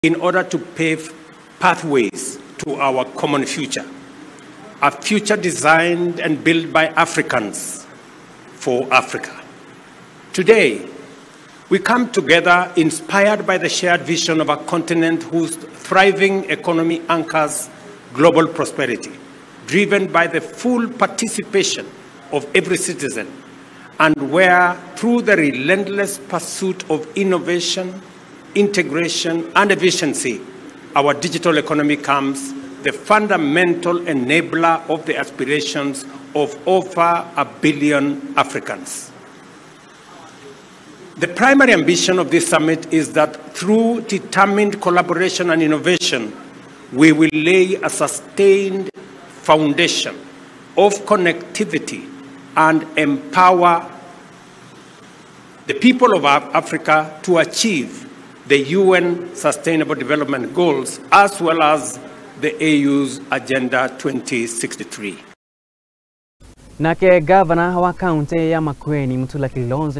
in order to pave pathways to our common future, a future designed and built by Africans for Africa. Today, we come together inspired by the shared vision of a continent whose thriving economy anchors global prosperity, driven by the full participation of every citizen, and where, through the relentless pursuit of innovation, integration, and efficiency, our digital economy becomes the fundamental enabler of the aspirations of over 1 billion Africans. The primary ambition of this summit is that through determined collaboration and innovation, we will lay a sustained foundation of connectivity and empower the people of Africa to achieve the UN Sustainable Development Goals as well as the AU's Agenda 2063. Nake gavana wa kaunti ya Makueni Mutula Kilonzo